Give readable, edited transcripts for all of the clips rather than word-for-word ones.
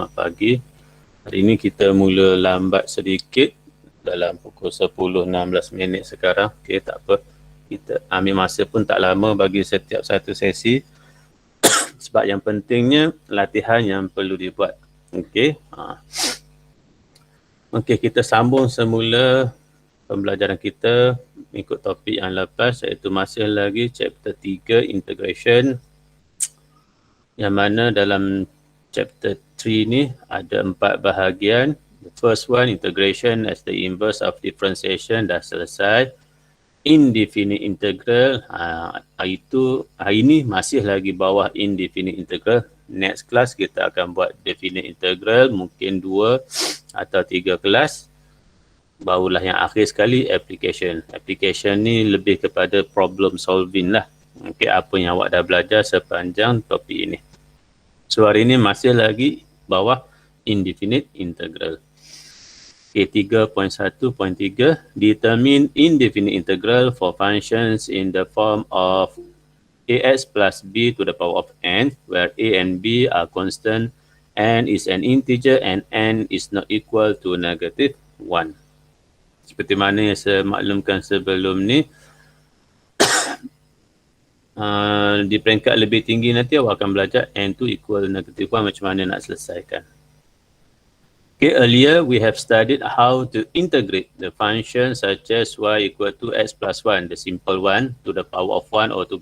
Selamat pagi. Hari ini kita mula lambat sedikit dalam pukul 10.16 sekarang. Okey, tak apa. Kita ambil masa pun tak lama bagi setiap satu sesi. Sebab yang pentingnya latihan yang perlu dibuat. Okey. Okey, kita sambung semula pembelajaran kita ikut topik yang lepas, iaitu masih lagi chapter 3 integration, yang mana dalam chapter 3 ni ada 4 bahagian. The first one, integration as the inverse of differentiation, dah selesai. Indefinite integral, hari ni masih lagi bawah indefinite integral. Next class kita akan buat definite integral, mungkin 2 atau 3 kelas. Barulah yang akhir sekali application. Application ni lebih kepada problem solving lah. Okay, apa yang awak dah belajar sepanjang topik ini. So hari ini masih lagi bawah indefinite integral. Okay, 3.1.3, determine indefinite integral for functions in the form of ax plus b to the power of n, where a and b are constant, n is an integer and n is not equal to negative 1. Seperti mana yang saya maklumkan sebelum ni, di peringkat lebih tinggi nanti awak akan belajar n tu equal negative 1, macam mana nak selesaikan. Okay, earlier we have studied how to integrate the function such as y equal to x plus 1, the simple one, to the power of 1 or to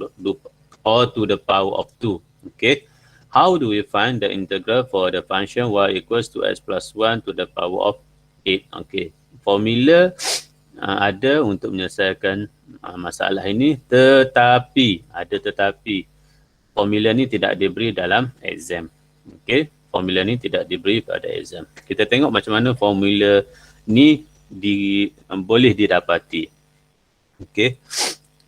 the power of 2. Okay, how do we find the integral for the function y equals to x plus 1 to the power of 8? Okay, formula ada untuk menyelesaikan masalah ini, tetapi formula ni tidak diberi dalam exam. Okay, formula ni tidak diberi pada exam. Kita tengok macam mana formula ni boleh didapati. Okay,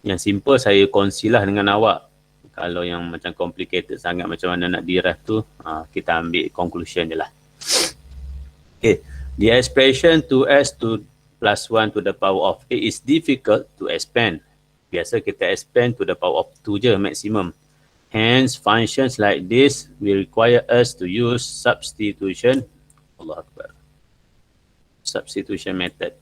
yang simple saya kongsilah dengan awak. Kalau yang macam complicated sangat macam mana nak derive tu, kita ambil conclusion je lah. Okay, the expression 2x plus 1 to the power of 8 is difficult to expand. Biasa kita expand to the power of 2 je maximum. Hence, functions like this will require us to use substitution. Allah Akbar. Substitution method.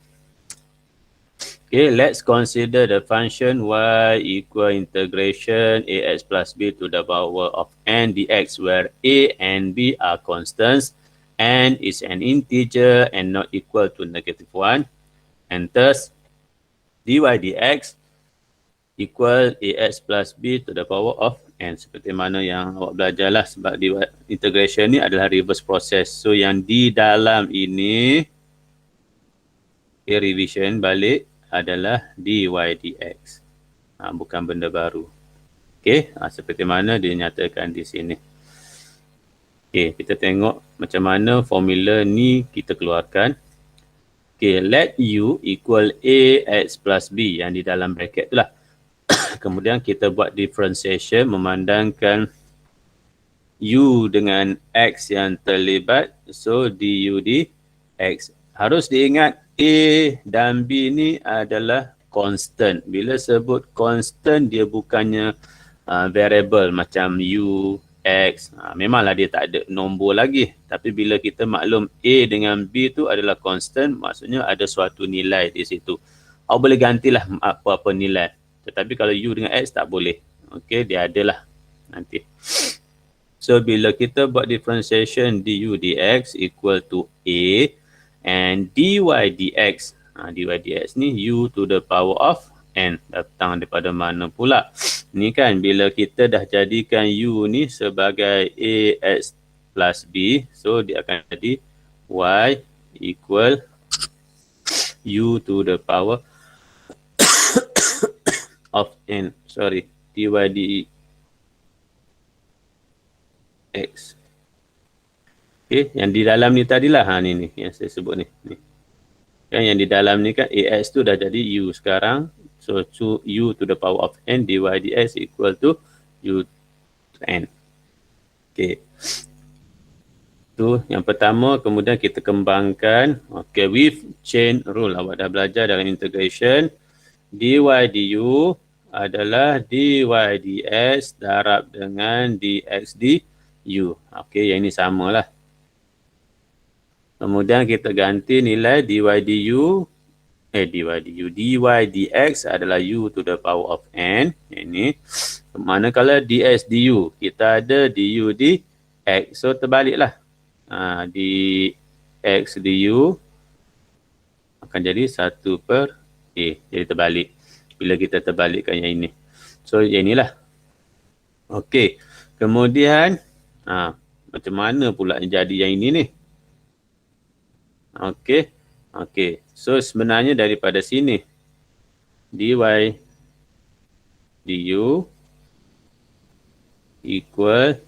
Okay, let's consider the function y equal integration ax plus b to the power of n dx, where a and b are constants, n is an integer and not equal to negative 1, and thus dy dx equal ax plus b to the power of n. Seperti mana yang awak belajar lah, sebab integration ni adalah reverse process. So yang di dalam ini, revision balik, adalah dy dx. Bukan benda baru. Okay, seperti mana dinyatakan di sini. Okay, kita tengok macam mana formula ni kita keluarkan. Okay, let u equal ax plus b, yang di dalam bracket tu lah. Kemudian kita buat differentiation memandangkan u dengan x yang terlibat. So du dx. Harus diingat a dan b ni adalah constant. Bila sebut constant, dia bukannya variable macam u, x. Memanglah dia tak ada nombor lagi. Tapi bila kita maklum a dengan b tu adalah constant, maksudnya ada suatu nilai di situ. Awak boleh gantilah apa-apa nilai. Tetapi kalau u dengan x tak boleh. Okey, dia adalah nanti. So bila kita buat differentiation du dx equal to a and dy dx. Dy dx ni u to the power of n. Datang daripada mana pula? Ni kan bila kita dah jadikan u ni sebagai ax plus b. So dia akan jadi y equal u to the power of n, dy dx. Okay, yang di dalam ni tadilah, ni yang saya sebut ni. Kan yang di dalam ni kan ax tu dah jadi u sekarang. So u to the power of n dy dx equal to u to n. Okay, tu yang pertama. Kemudian kita kembangkan. Okay, with chain rule. Awak dah belajar dalam integration. Dy du adalah dy dx darab dengan dx du. Okey, yang ini samalah. Kemudian kita ganti nilai dy dx adalah u to the power of n. Ini. Manakala ds du, kita ada du di x. So terbaliklah. Di x du akan jadi 1 per a. Jadi terbalik. Bila kita terbalikkan yang ini. So yang inilah. Okey. Kemudian macam mana pula jadi yang ini ni? Okey. Okey. So sebenarnya daripada sini dy du equal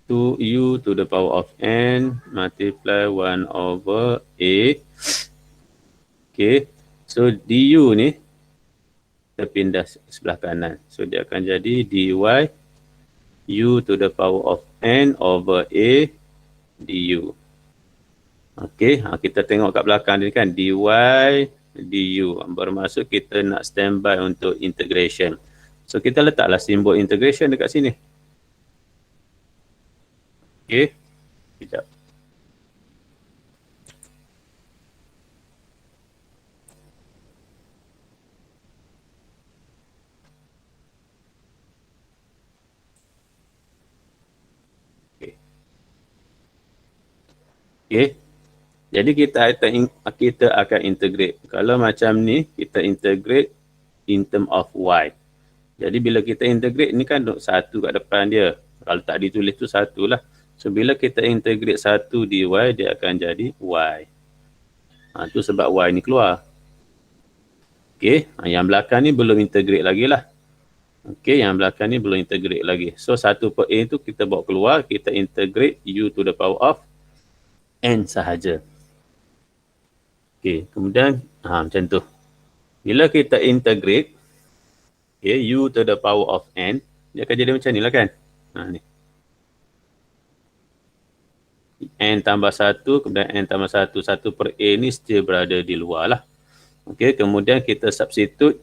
2u to the power of n multiply 1 over a. Okey. So du ni kita pindah sebelah kanan. So dia akan jadi dy u to the power of n over a du. Okey, kita tengok kat belakang ni kan, dy du. Bermaksud kita nak standby untuk integration. So kita letaklah simbol integration dekat sini. Okey, sekejap. Okey. Jadi kita akan integrate. Kalau macam ni, kita integrate in term of y. Jadi bila kita integrate ni kan satu kat depan dia. Kalau tak ditulis tu satu lah. So bila kita integrate satu dy, dia akan jadi y. Tu sebab y ni keluar. Okey, yang belakang ni belum integrate lagi lah. Okey, yang belakang ni belum integrate lagi. So 1 per a tu kita bawa keluar, kita integrate u to the power of n sahaja. Okey, kemudian macam tu. Bila kita integrate u to the power of n, dia akan jadi macam ni lah kan. Ni. N tambah 1, kemudian n tambah 1. 1 per a ni still berada di luar lah. Okey, kemudian kita substitute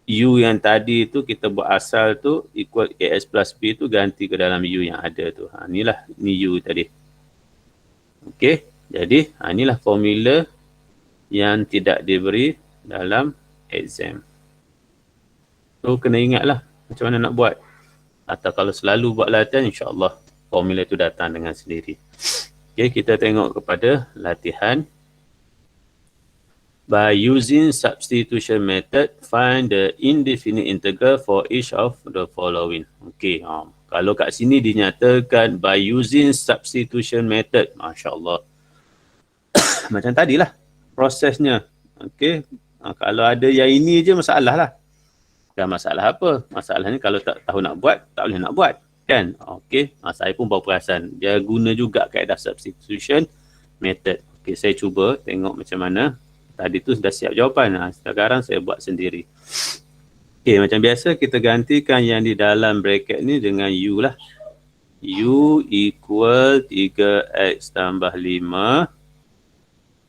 u yang tadi tu kita buat asal tu equal as plus b tu ganti ke dalam u yang ada tu. Inilah, ni u tadi. Okey, jadi inilah formula yang tidak diberi dalam exam. So kena ingatlah macam mana nak buat. Atau kalau selalu buat latihan, insya-Allah formula itu datang dengan sendiri. Okey, kita tengok kepada latihan. By using substitution method, find the indefinite integral for each of the following. Okey, kalau kat sini dinyatakan by using substitution method, masya-Allah. Macam tadilah prosesnya. Okey, kalau ada yang ini je masalah lah. Bukan masalah apa. Masalahnya kalau tak tahu nak buat, tak boleh nak buat. Kan? Okey, saya pun baru perasan. Dia guna juga kaedah substitution method. Okey, saya cuba tengok macam mana. Tadi tu sudah siap jawapan. Sekarang saya buat sendiri. Okey, macam biasa kita gantikan yang di dalam bracket ni dengan u lah. U equal 3x tambah 5.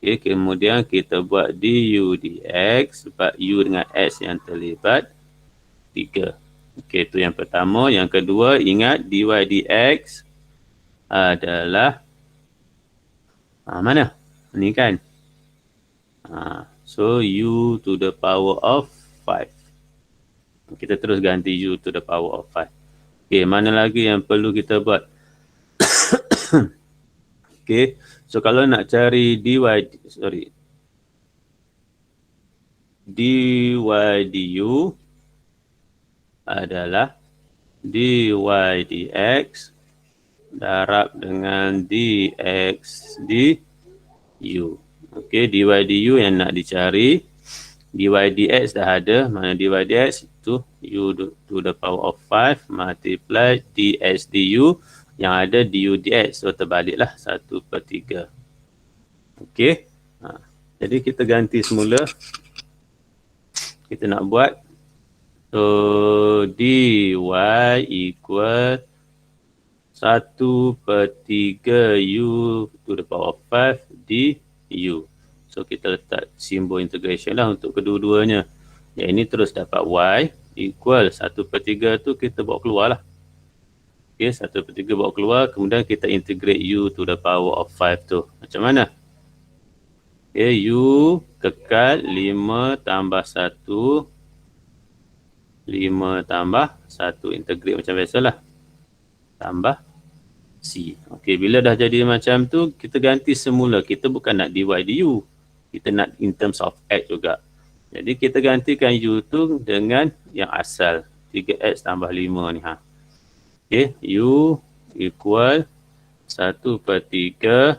Okey, kemudian kita buat du dx sebab u dengan x yang terlibat 3. Okey, itu yang pertama. Yang kedua, ingat dy dx adalah mana? Ni kan? So u to the power of 5. Kita terus ganti u to the power of 5. Okey, mana lagi yang perlu kita buat? Okey, so kalau nak cari dy du adalah dy dx darab dengan dx du. Okey, dy du yang nak dicari. Dy dx dah ada. Mana dy dx? Itu u to the power of 5 multiply dx du. Yang ada du dx. So terbaliklah 1 per 3. Okey. Jadi kita ganti semula. Kita nak buat. So dy equal 1 per 3 u to the power of 5 du. So kita letak simbol integration lah untuk kedua-duanya. Yang ini terus dapat y equal 1 per 3 tu kita bawa keluar lah. Okay, 1/3 bawa keluar. Kemudian kita integrate u to the power of 5 tu. Macam mana? Okay, u kekal 5 tambah 1. 5 tambah 1. Integrate macam biasalah. Tambah C. Okey, bila dah jadi macam tu, kita ganti semula. Kita bukan nak dy du. Kita nak in terms of x juga. Jadi kita gantikan u tu dengan yang asal. 3x tambah 5 ni. Okey, u equal 1/3.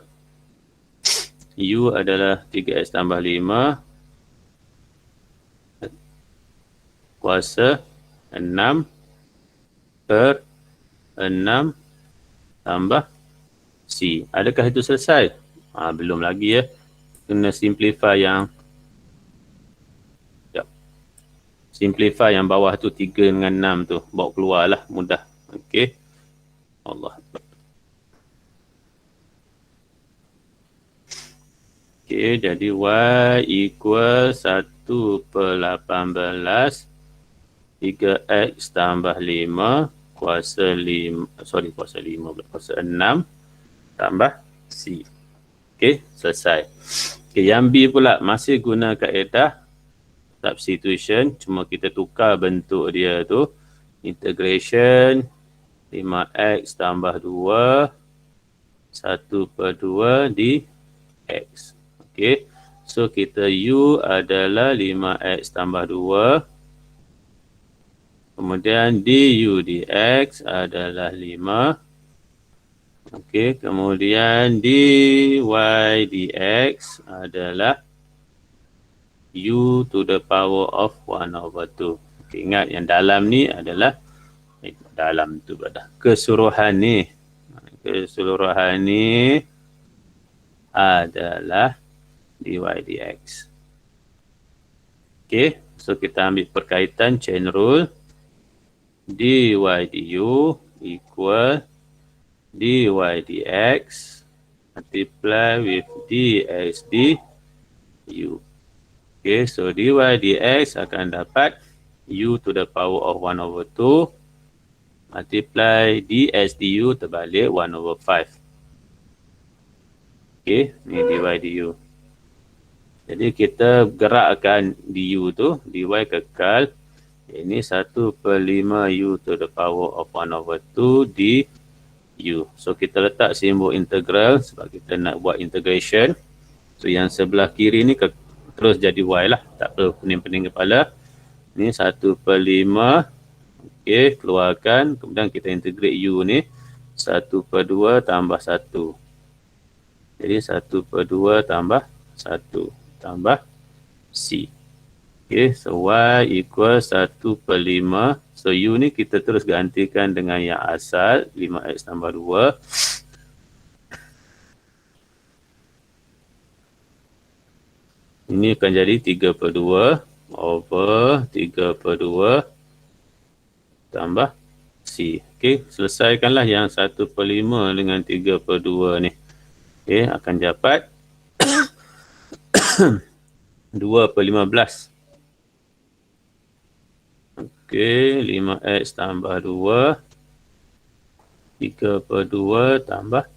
U adalah 3x tambah 5 kuasa 6/6 tambah C. Adakah itu selesai? Belum lagi ya. Kena simplify yang simplify yang bawah tu 3 dengan 6 tu. Bawa keluar lah. Mudah. Okey. Allah. Okey. Jadi Y equal 1/18. 3x tambah 5 kuasa 6 tambah C. Okey, selesai. Okey, yang B pula masih guna kaedah substitution, cuma kita tukar bentuk dia tu. Integration 5x tambah 2 1/2 dx. Okey, so kita U adalah 5x tambah 2. Kemudian du dx adalah 5. Okey, kemudian dy dx adalah u to the power of 1/2. Okey, ingat yang dalam ni adalah dalam tu pada keseluruhan ni. Keseluruhan ni adalah dy dx. Okey, so kita ambil perkaitan chain rule. dy du equal dy dx multiply with dx du. Okay, so dy dx akan dapat u to the power of 1/2 multiply ds du terbalik 1/5. Okay, ni dy du. Jadi kita gerakkan du tu, dy kekal. Ini 1/5 u to the power of 1/2 du. So kita letak simbol integral sebab kita nak buat integration. So yang sebelah kiri ni terus jadi y lah. Tak perlu pening-pening kepala. Ni 1/5. Okey, keluarkan. Kemudian kita integrate u ni. 1/2 tambah 1. Jadi 1/2 tambah 1 tambah C. Okay, so y equal 1/5. So u ni kita terus gantikan dengan yang asal 5x tambah 2. Ini akan jadi 3/2 over 3/2 tambah C. Okay, selesaikanlah yang 1/5 dengan 3/2 ni. Okay, akan dapat 2/15. Okey, 5x tambah 2. 3/2 tambah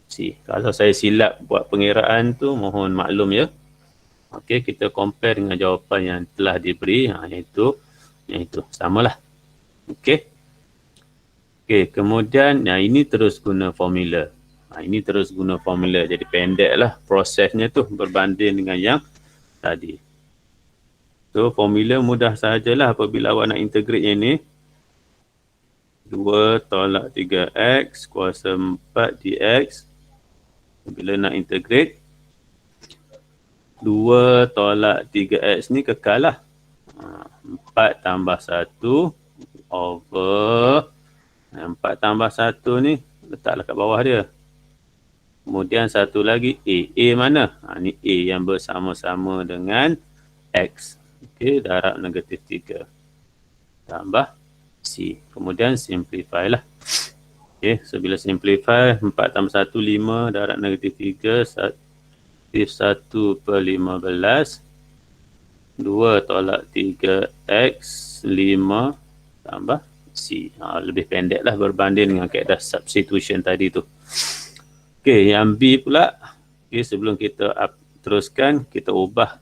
C. Kalau saya silap buat pengiraan tu, mohon maklum ya. Okey, kita compare dengan jawapan yang telah diberi. Yang itu samalah. Okey. Okey, kemudian ini terus guna formula. Ini terus guna formula. Jadi pendek lah prosesnya tu berbanding dengan yang tadi. So, formula mudah sahajalah apabila awak nak integrate yang ni. 2 tolak 3x kuasa 4 dx. Bila nak integrate, 2 tolak 3x ni kekal lah. 4 tambah 1 over 4 tambah 1 ni letaklah kat bawah dia. Kemudian satu lagi A. A mana? Ni A yang bersama-sama dengan X. Okey, darab negatif 3. Tambah C. Kemudian simplify lah. Okey, so bila simplify, 4 tambah 1, 5. Darab negatif 3, 1/15. 2 tolak 3X, 5 tambah C. Lebih pendek lah berbanding dengan kaedah substitution tadi tu. Okey, yang B pula. Okay, sebelum kita teruskan, kita ubah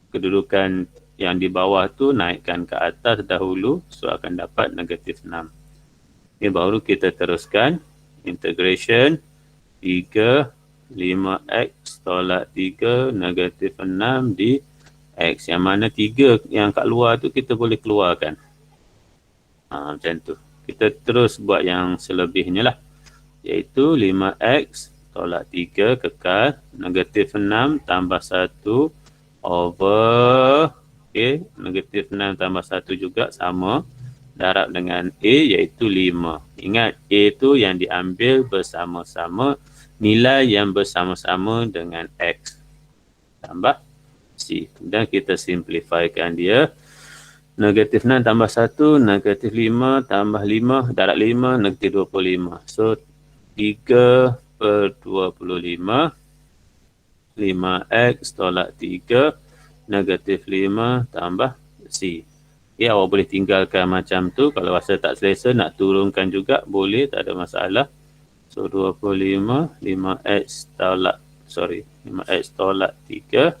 kedudukan yang di bawah tu, naikkan ke atas dahulu. So, akan dapat negatif 6. Okay, baru kita teruskan. Integration 3, 5x tolak 3, negatif 6 di x. Yang mana 3 yang kat luar tu kita boleh keluarkan. Macam tu. Kita terus buat yang selebihnya lah. Iaitu 5x tolak 3 kekal. Negatif 6 tambah 1 over. Okay. Negatif 6 tambah 1 juga sama. Darab dengan A iaitu 5. Ingat A tu yang diambil bersama-sama. Nilai yang bersama-sama dengan X. Tambah C. Kemudian kita simplifykan dia. Negatif 6 tambah 1. Negatif 5 tambah 5. Darab 5. Negatif 25. So 3 per 25. 5X tolak 3. Negatif 5 tambah C. Ya, awak boleh tinggalkan macam tu. Kalau rasa tak selesa nak turunkan juga boleh, tak ada masalah. So 25, 5x tolak 3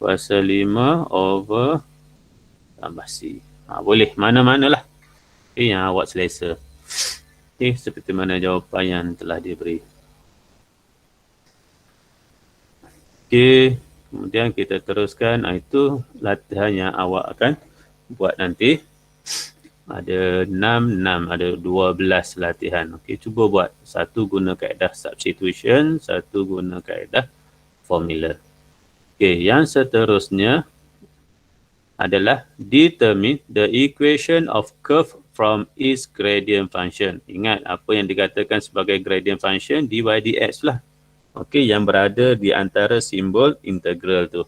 kuasa 5 over tambah C. Boleh mana-manalah. Okay, yang awak selesa. Okay, seperti mana jawapan yang telah diberi. Okay, kemudian kita teruskan. Itu latihan yang awak akan buat nanti. Ada 6, ada 12 latihan. Okey, cuba buat. Satu guna kaedah substitution, satu guna kaedah formula. Okey, yang seterusnya adalah determine the equation of curve from its gradient function. Ingat apa yang dikatakan sebagai gradient function, dy dx lah. Okey, yang berada di antara simbol integral tu.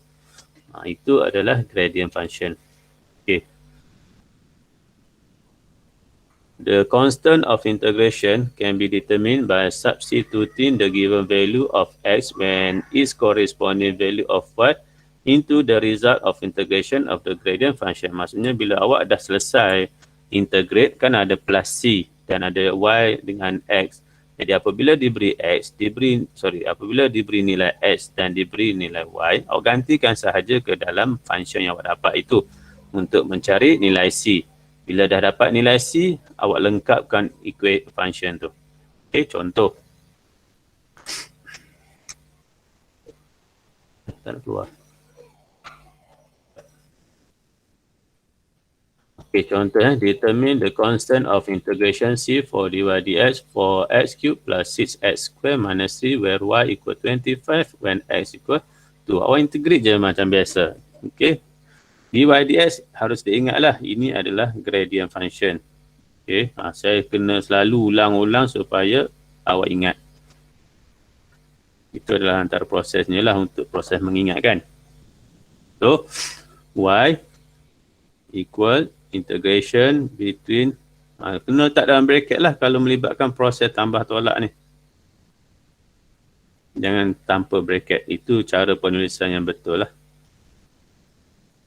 Itu adalah gradient function. Okey. The constant of integration can be determined by substituting the given value of x when its corresponding value of y into the result of integration of the gradient function. Maksudnya bila awak dah selesai integrate, kan ada plus c dan ada y dengan x. Jadi apabila diberi nilai x dan diberi nilai y, awak gantikan sahaja ke dalam function yang awak dapat itu untuk mencari nilai c. Bila dah dapat nilai C, awak lengkapkan equate function tu. Okey, contoh. Tak keluar. Okey, contoh determine the constant of integration C for dy dx for x cube plus 6x square minus 3 where y equal 25 when x equal 2. Awak integrate je macam biasa. Okey. Dy dx harus diingatlah, ini adalah gradient function. Okay, saya kena selalu ulang-ulang supaya awak ingat. Itu adalah antara prosesnya lah untuk proses mengingatkan. So, y equal integration between, kena letak dalam bracket lah kalau melibatkan proses tambah tolak ni. Jangan tanpa bracket, itu cara penulisan yang betul lah.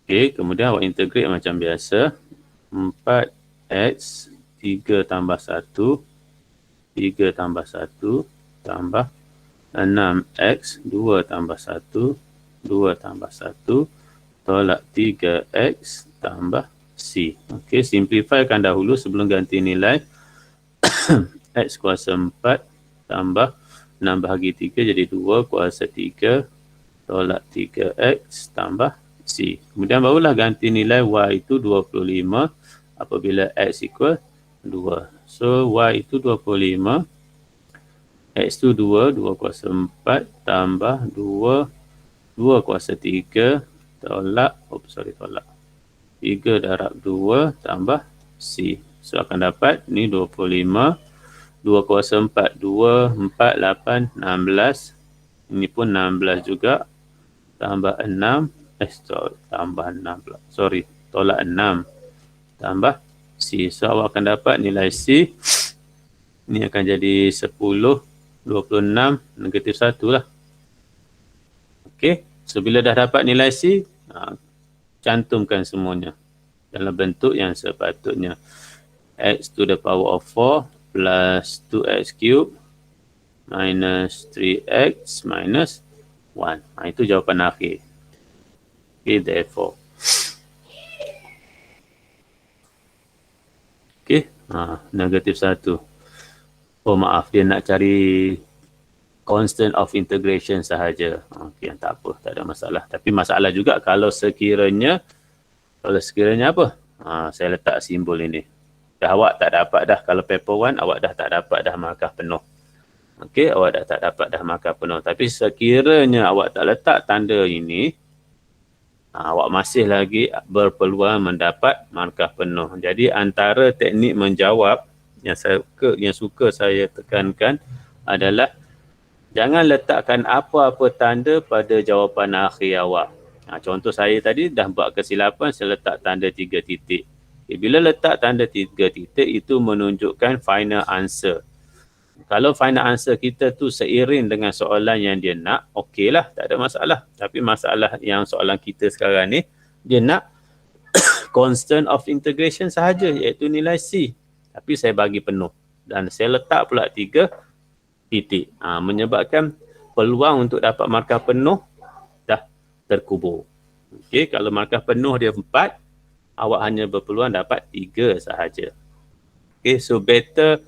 Okey, kemudian awak integrate macam biasa. 4x 3 tambah 1, 3 tambah 1 tambah 6x 2 tambah 1, 2 tambah 1 tolak 3x tambah c. Okey, simplifykan dahulu sebelum ganti nilai. X kuasa 4 tambah 6 bahagi 3 jadi 2 kuasa 3 tolak 3x tambah C. Kemudian barulah ganti nilai Y itu 25 apabila X equal 2. So Y itu 25. X itu 2. 2 kuasa 4 tambah 2. 2 kuasa 3 tolak. Tolak. 3 darab 2 tambah C. So akan dapat ni 25. 2 kuasa 4. 2, 4, 8, 16. Ini pun 16 juga. Tambah 6. Tambah 6 pula. Tolak 6 tambah C. So awak akan dapat nilai C. Ini akan jadi 10, 26, negatif 1 lah. Okey. So bila dah dapat nilai C, cantumkan semuanya dalam bentuk yang sepatutnya. x to the power of 4 plus 2x cube minus 3x minus 1. Itu jawapan akhir. Okay, therefore. Okay, negatif 1. Oh maaf, dia nak cari constant of integration sahaja. Okay, tak apa, tak ada masalah. Tapi masalah juga kalau sekiranya apa? Saya letak simbol ini. Dah awak tak dapat dah, kalau paper 1 awak dah tak dapat dah markah penuh. Okey, awak dah tak dapat dah markah penuh. Tapi sekiranya awak tak letak tanda ini, awak masih lagi berpeluang mendapat markah penuh. Jadi antara teknik menjawab yang suka saya tekankan adalah jangan letakkan apa-apa tanda pada jawapan akhir awak. Contoh saya tadi dah buat kesilapan, saya letak tanda 3 titik. Bila letak tanda 3 titik, itu menunjukkan final answer. Kalau final answer kita tu seiring dengan soalan yang dia nak, okeylah, tak ada masalah. Tapi masalah yang soalan kita sekarang ni, dia nak constant of integration sahaja, iaitu nilai C. Tapi saya bagi penuh. Dan saya letak pula 3 titik. Menyebabkan peluang untuk dapat markah penuh dah terkubur. Okey, kalau markah penuh dia 4, awak hanya berpeluang dapat 3 sahaja. Okey, so better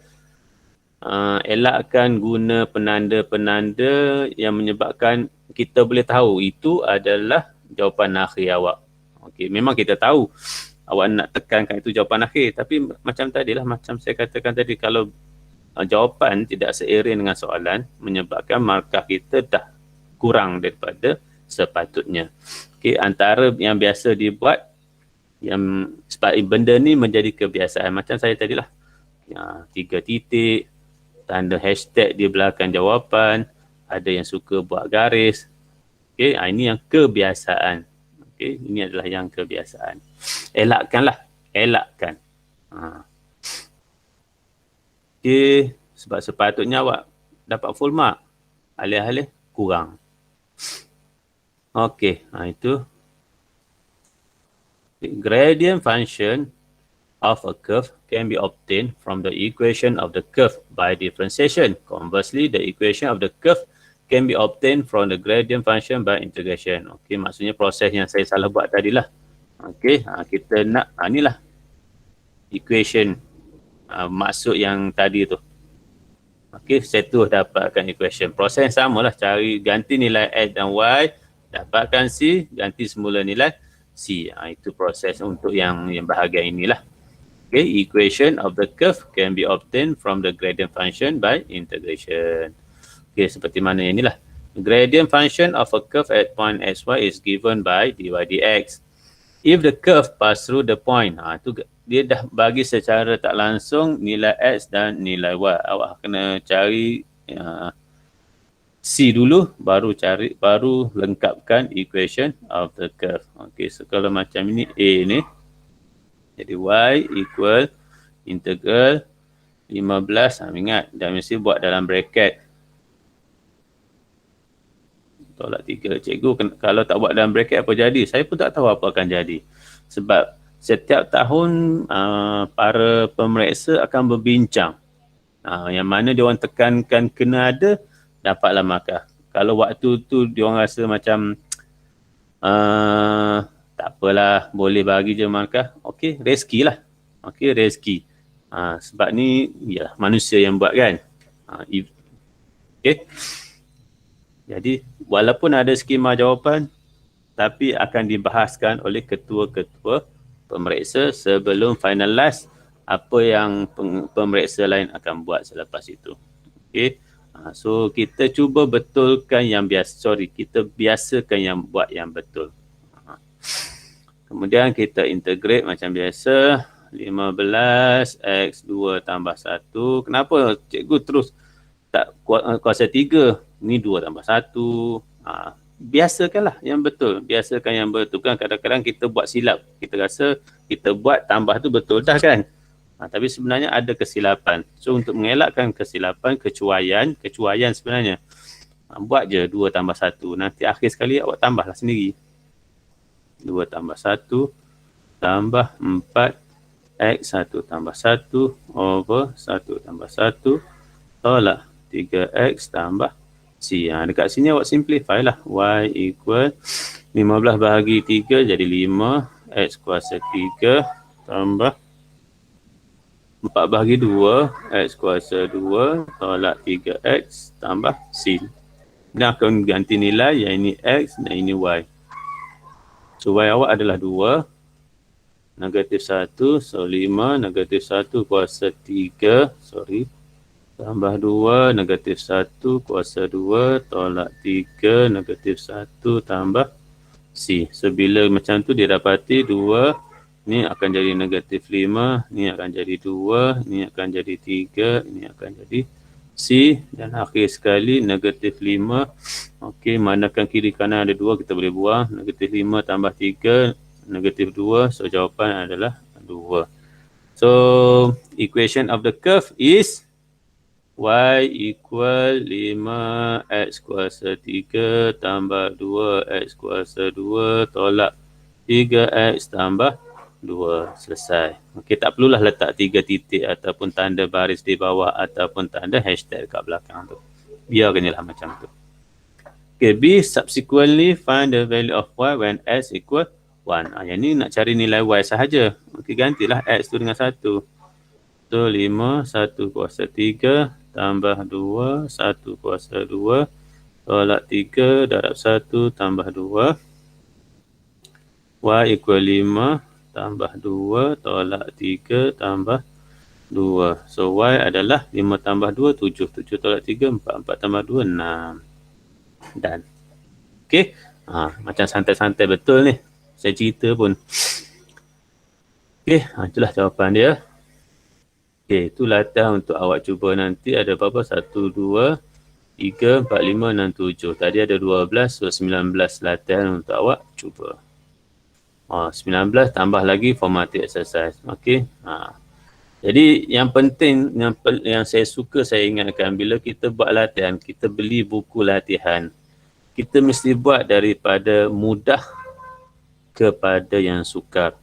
elakkan guna penanda-penanda yang menyebabkan kita boleh tahu itu adalah jawapan akhir awak. Okey, memang kita tahu awak nak tekankan itu jawapan akhir, tapi macam tadilah, macam saya katakan tadi, kalau jawapan tidak seiring dengan soalan, menyebabkan markah kita dah kurang daripada sepatutnya. Okey, antara yang biasa dibuat, yang benda ni menjadi kebiasaan, macam saya tadilah, 3 titik, tanda hashtag di belakang jawapan, ada yang suka buat garis. Okey, ini yang kebiasaan. Okey, ini adalah yang kebiasaan. Elakkanlah, elakkan. Okey, sebab sepatutnya awak dapat full mark, alih-alih kurang. Okey, itu gradient function of a curve can be obtained from the equation of the curve by differentiation. Conversely, the equation of the curve can be obtained from the gradient function by integration. Okey, maksudnya proses yang saya salah buat tadilah. Okey, kita nak inilah equation maksud yang tadi tu. Okey, saya tu dapatkan equation. Proses yang samalah, cari ganti nilai x dan y, dapatkan c, ganti semula nilai c. Itu proses untuk yang bahagian inilah. Okay, equation of the curve can be obtained from the gradient function by integration. Okay, seperti mana yang inilah. Gradient function of a curve at point xy is given by dy dx. If the curve pass through the point, tu dia dah bagi secara tak langsung nilai x dan nilai y. Awak kena cari C dulu, baru lengkapkan equation of the curve. Okay, so kalau macam ini A ni, jadi y equal integral 15. Ingat, dah mesti buat dalam bracket. Tolak 3. Cikgu, kalau tak buat dalam bracket apa jadi? Saya pun tak tahu apa akan jadi. Sebab setiap tahun para pemeriksa akan berbincang. Yang mana dia orang tekankan kena ada, dapatlah markah. Kalau waktu tu dia orang rasa macam tak apalah, boleh bagi je markah. Okey, rezeki lah. Okey, rezeki. Sebab ni yalah, manusia yang buat kan. Okey. Jadi walaupun ada skema jawapan, tapi akan dibahaskan oleh ketua-ketua pemeriksa sebelum finalize apa yang pemeriksa lain akan buat selepas itu. Okey. So kita cuba betulkan yang kita biasakan yang buat yang betul. Kemudian kita integrate macam biasa, 15x2 tambah 1. Kenapa cikgu terus tak kuasa 3? Ni 2 tambah 1. Biasakanlah yang betul. Biasakan yang betul. Kan kadang-kadang kita buat silap. Kita rasa kita buat tambah tu betul dah kan. Tapi sebenarnya ada kesilapan. So untuk mengelakkan kesilapan, kecuaian sebenarnya, buat je 2 tambah 1. Nanti akhir sekali awak tambahlah sendiri. 2 tambah 1 tambah 4 X 1 tambah 1 over 1 tambah 1 tolak 3X tambah C. Dekat sini awak simplify lah. Y equal 15 bahagi 3 jadi 5. X kuasa 3 tambah 4 bahagi 2. X kuasa 2 tolak 3X tambah C. Dan akan ganti nilai yang ini X dan ini Y. So Y awak adalah 2. Negatif 1. So 5. Negatif 1 kuasa 3. Tambah 2, negatif 1, kuasa 2, tolak 3, negatif 1, tambah C. So, bila macam tu didapati 2, ni akan jadi negatif 5, ni akan jadi 2, ni akan jadi 3, ni akan jadi C. Dan akhir sekali, negatif 5. Okey, manakan kiri kanan ada 2, kita boleh buang. Negatif 5 tambah 3, negatif 2. So, jawapan adalah 2. So, equation of the curve is Y equal 5 X kuasa 3 tambah 2 X kuasa 2 tolak 3X tambah 2. Selesai. Okey, tak perlulah letak 3 titik ataupun tanda baris di bawah ataupun tanda hashtag kat belakang tu. Biarkanlah macam tu. Okey, B subsequently find the value of Y when X equal 1. Yang ni nak cari nilai Y sahaja. Okey, gantilah X tu dengan 1. So, 5, 1 kuasa 3 tambah 2, 1 kuasa 2, tolak 3, darab 1 tambah 2. Y equal 5 tambah 2, tolak 3 tambah 2. So, Y adalah 5 tambah 2, 7. 7 tolak 3, 4. 4 tambah 2, 6. Dan. Okey. Macam santai-santai betul ni. Saya cerita pun. Okey, itulah jawapan dia. Okey, itu latihan untuk awak cuba nanti. Ada berapa? 1, 2, 3, 4, 5, 6, 7. Tadi ada 12, so 19 latihan untuk awak cuba. 19 tambah lagi formative exercise. Okey. Jadi yang penting, yang saya suka saya ingatkan, bila kita buat latihan, kita beli buku latihan. Kita mesti buat daripada mudah kepada yang sukar.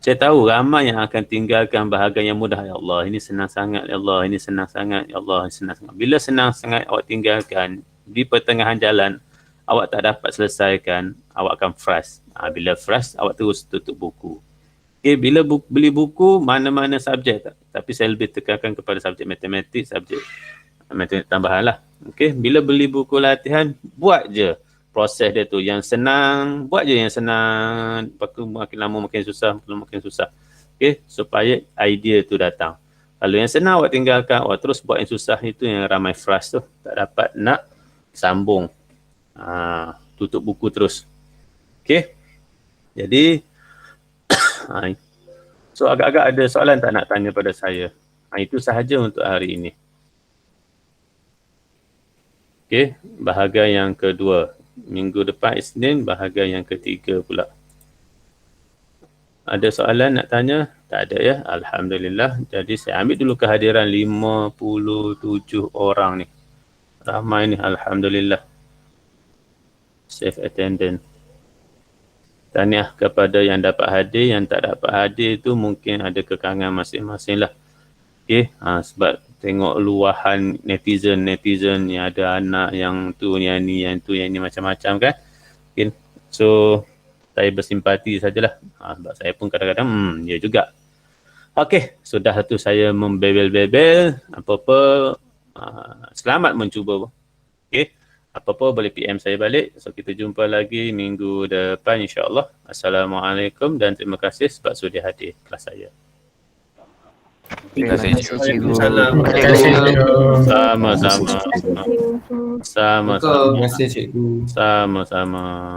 Saya tahu ramai yang akan tinggalkan bahagian yang mudah. Ya Allah, ini senang sangat. Ya Allah, ini senang sangat. Ya Allah, ini senang sangat. Bila senang sangat awak tinggalkan, di pertengahan jalan, awak tak dapat selesaikan, awak akan frust. Bila frust, awak terus tutup buku. Okay, bila beli buku, mana-mana subjek. Tapi saya lebih tekankan kepada subjek matematik, subjek matematik tambahan lah. Okay, bila beli buku latihan, buat je proses dia tu yang senang, buat je yang senang. Makin lama makin susah, makin susah. Okay, supaya idea tu datang. Kalau yang senang awak tinggalkan, awak terus buat yang susah, itu yang ramai frust tu. Tak dapat nak sambung. Tutup buku terus. Okay, jadi so agak-agak ada soalan tak nak tanya pada saya? Itu sahaja untuk hari ini. Okay, bahagian yang kedua. Minggu depan Isnin, bahagian yang ketiga pula. Ada soalan nak tanya? Tak ada ya? Alhamdulillah. Jadi saya ambil dulu kehadiran 57 orang ni. Ramai ni, Alhamdulillah. Safe attendance. Tahniah kepada yang dapat hadir, yang tak dapat hadir tu mungkin ada kekangan masing-masing lah. Okay, sebab tengok luahan netizen yang ada anak yang tu, yang ni, yang tu, yang ni macam-macam kan. Okay. So, saya bersimpati sajalah. Sebab saya pun kadang-kadang, ya juga. Okay, sudah tu saya membebel-bebel. Apa-apa, selamat mencuba. Okay. Apa-apa boleh PM saya balik. So kita jumpa lagi minggu depan insya-Allah. Assalamualaikum dan terima kasih sebab sudi hadir kelas saya. Terima kasih cikgu. Terima kasih cikgu. Sama-sama. Sama-sama. Terima kasih cikgu. Sama-sama.